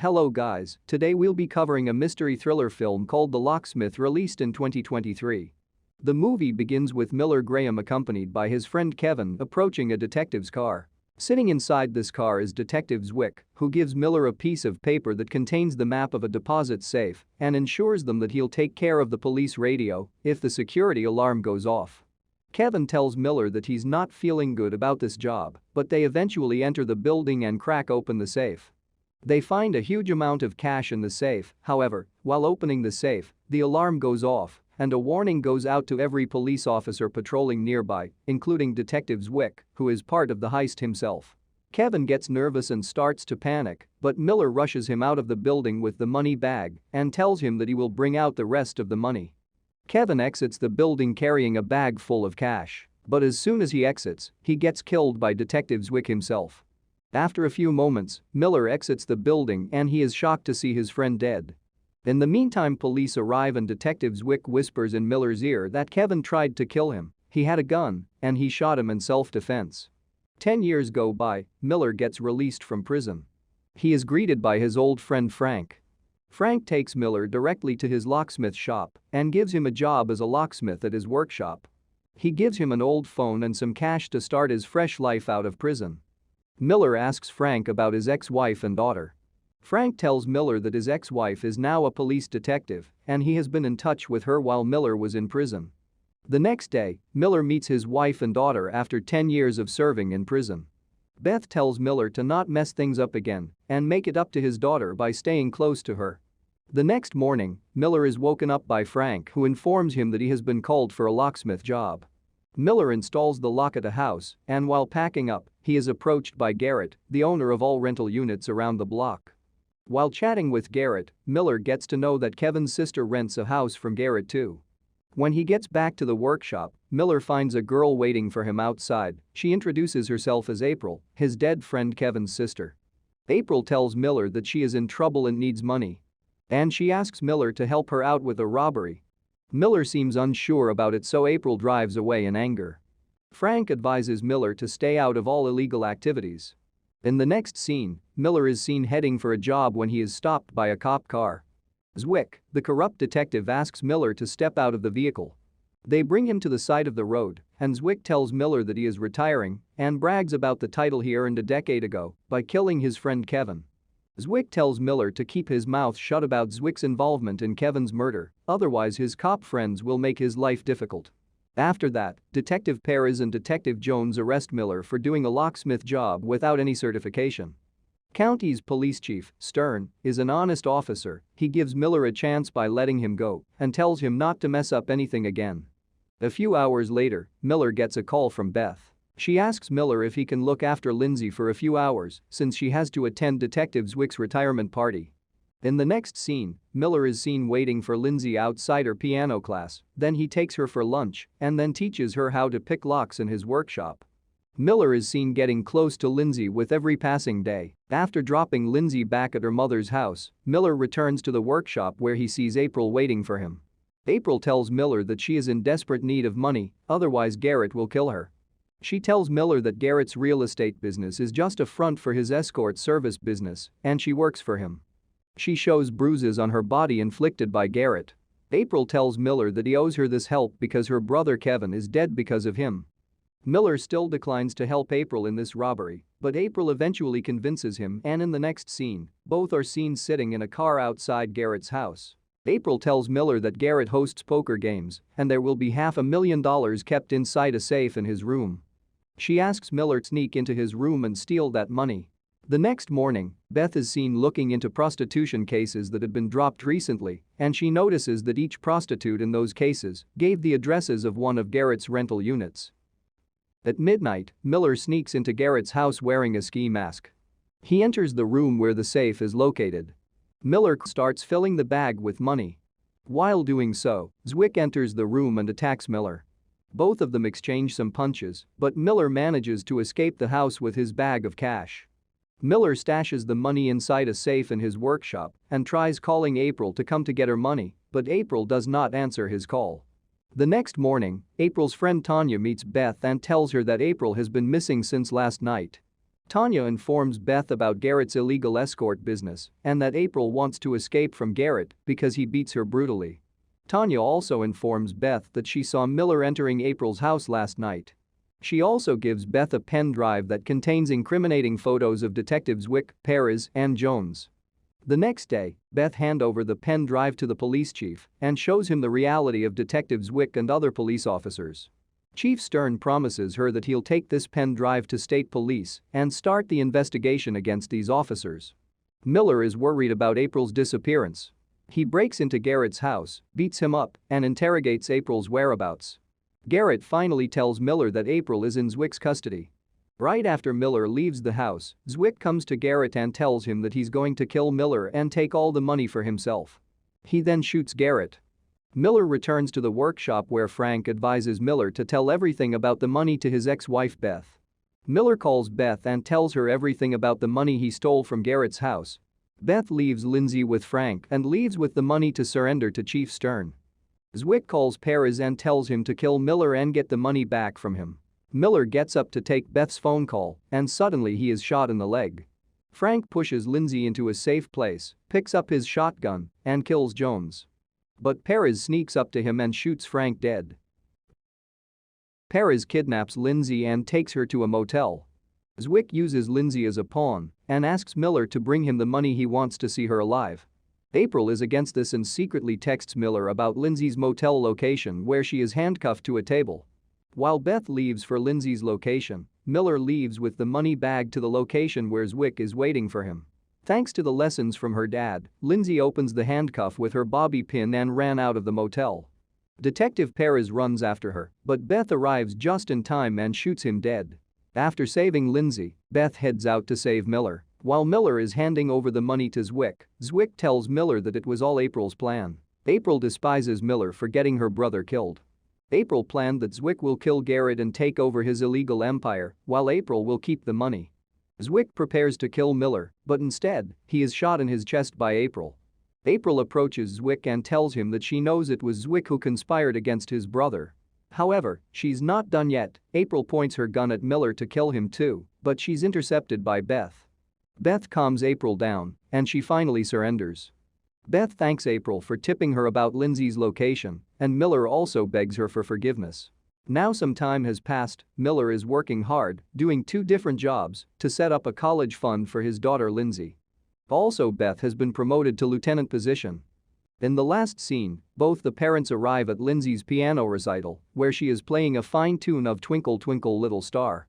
Hello guys, today we'll be covering a mystery thriller film called The Locksmith released in 2023. The movie begins with Miller Graham accompanied by his friend Kevin approaching a detective's car. Sitting inside this car is Detective Zwick, who gives Miller a piece of paper that contains the map of a deposit safe and ensures them that he'll take care of the police radio if the security alarm goes off. Kevin tells Miller that he's not feeling good about this job, but they eventually enter the building and crack open the safe. They find a huge amount of cash in the safe, however, while opening the safe, the alarm goes off and a warning goes out to every police officer patrolling nearby, including Detective Zwick, who is part of the heist himself. Kevin gets nervous and starts to panic, but Miller rushes him out of the building with the money bag and tells him that he will bring out the rest of the money. Kevin exits the building carrying a bag full of cash, but as soon as he exits, he gets killed by Detective Zwick himself. After a few moments, Miller exits the building and he is shocked to see his friend dead. In the meantime, police arrive and Detective Zwick whispers in Miller's ear that Kevin tried to kill him, he had a gun, and he shot him in self-defense. 10 years go by, Miller gets released from prison. He is greeted by his old friend Frank. Frank takes Miller directly to his locksmith shop and gives him a job as a locksmith at his workshop. He gives him an old phone and some cash to start his fresh life out of prison. Miller asks Frank about his ex-wife and daughter. Frank tells Miller that his ex-wife is now a police detective and he has been in touch with her while Miller was in prison. The next day, Miller meets his wife and daughter after 10 years of serving in prison. Beth tells Miller to not mess things up again and make it up to his daughter by staying close to her. The next morning, Miller is woken up by Frank, who informs him that he has been called for a locksmith job. Miller installs the lock at a house and while packing up, he is approached by Garrett, the owner of all rental units around the block. While chatting with Garrett, Miller gets to know that Kevin's sister rents a house from Garrett too. When he gets back to the workshop, Miller finds a girl waiting for him outside. She introduces herself as April, his dead friend Kevin's sister. April tells Miller that she is in trouble and needs money. And she asks Miller to help her out with a robbery. Miller seems unsure about it, so April drives away in anger. Frank advises Miller to stay out of all illegal activities. In the next scene, Miller is seen heading for a job when he is stopped by a cop car. Zwick, the corrupt detective, asks Miller to step out of the vehicle. They bring him to the side of the road, and Zwick tells Miller that he is retiring and brags about the title he earned a decade ago by killing his friend Kevin. Zwick tells Miller to keep his mouth shut about Zwick's involvement in Kevin's murder, otherwise his cop friends will make his life difficult. After that, Detective Perez and Detective Jones arrest Miller for doing a locksmith job without any certification. County's police chief, Stern, is an honest officer. He gives Miller a chance by letting him go and tells him not to mess up anything again. A few hours later, Miller gets a call from Beth. She asks Miller if he can look after Lindsay for a few hours since she has to attend Detective Zwick's retirement party. In the next scene, Miller is seen waiting for Lindsay outside her piano class, then he takes her for lunch and then teaches her how to pick locks in his workshop. Miller is seen getting close to Lindsay with every passing day. After dropping Lindsay back at her mother's house, Miller returns to the workshop where he sees April waiting for him. April tells Miller that she is in desperate need of money, otherwise Garrett will kill her. She tells Miller that Garrett's real estate business is just a front for his escort service business and she works for him. She shows bruises on her body inflicted by Garrett. April tells Miller that he owes her this help because her brother Kevin is dead because of him. Miller still declines to help April in this robbery, but April eventually convinces him, and in the next scene, both are seen sitting in a car outside Garrett's house. April tells Miller that Garrett hosts poker games and there will be $500,000 kept inside a safe in his room. She asks Miller to sneak into his room and steal that money. The next morning, Beth is seen looking into prostitution cases that had been dropped recently, and she notices that each prostitute in those cases gave the addresses of one of Garrett's rental units. At midnight, Miller sneaks into Garrett's house wearing a ski mask. He enters the room where the safe is located. Miller starts filling the bag with money. While doing so, Zwick enters the room and attacks Miller. Both of them exchange some punches, but Miller manages to escape the house with his bag of cash. Miller stashes the money inside a safe in his workshop and tries calling April to come to get her money, but April does not answer his call. The next morning, April's friend Tanya meets Beth and tells her that April has been missing since last night. Tanya informs Beth about Garrett's illegal escort business and that April wants to escape from Garrett because he beats her brutally. Tanya also informs Beth that she saw Miller entering April's house last night. She also gives Beth a pen drive that contains incriminating photos of detectives Wick, Perez, and Jones. The next day, Beth hands over the pen drive to the police chief and shows him the reality of detectives Wick and other police officers. Chief Stern promises her that he'll take this pen drive to state police and start the investigation against these officers. Miller is worried about April's disappearance. He breaks into Garrett's house, beats him up, and interrogates April's whereabouts. Garrett finally tells Miller that April is in Zwick's custody. Right after Miller leaves the house, Zwick comes to Garrett and tells him that he's going to kill Miller and take all the money for himself. He then shoots Garrett. Miller returns to the workshop where Frank advises Miller to tell everything about the money to his ex-wife Beth. Miller calls Beth and tells her everything about the money he stole from Garrett's house. Beth leaves Lindsay with Frank and leaves with the money to surrender to Chief Stern. Zwick calls Perez and tells him to kill Miller and get the money back from him. Miller gets up to take Beth's phone call and suddenly he is shot in the leg. Frank pushes Lindsay into a safe place, picks up his shotgun, and kills Jones. But Perez sneaks up to him and shoots Frank dead. Perez kidnaps Lindsay and takes her to a motel. Zwick uses Lindsay as a pawn and asks Miller to bring him the money he wants to see her alive. April is against this and secretly texts Miller about Lindsay's motel location where she is handcuffed to a table. While Beth leaves for Lindsay's location, Miller leaves with the money bag to the location where Zwick is waiting for him. Thanks to the lessons from her dad, Lindsay opens the handcuff with her bobby pin and ran out of the motel. Detective Perez runs after her, but Beth arrives just in time and shoots him dead. After saving Lindsay, Beth heads out to save Miller. While Miller is handing over the money to Zwick, Zwick tells Miller that it was all April's plan. April despises Miller for getting her brother killed. April planned that Zwick will kill Garrett and take over his illegal empire, while April will keep the money. Zwick prepares to kill Miller, but instead, he is shot in his chest by April. April approaches Zwick and tells him that she knows it was Zwick who conspired against his brother. However, she's not done yet. April points her gun at Miller to kill him too, but she's intercepted by Beth. Beth calms April down, and she finally surrenders. Beth thanks April for tipping her about Lindsay's location, and Miller also begs her for forgiveness. Now some time has passed, Miller is working hard, doing 2 different jobs, to set up a college fund for his daughter Lindsay. Also Beth has been promoted to lieutenant position. In the last scene, both the parents arrive at Lindsay's piano recital, where she is playing a fine tune of Twinkle Twinkle Little Star.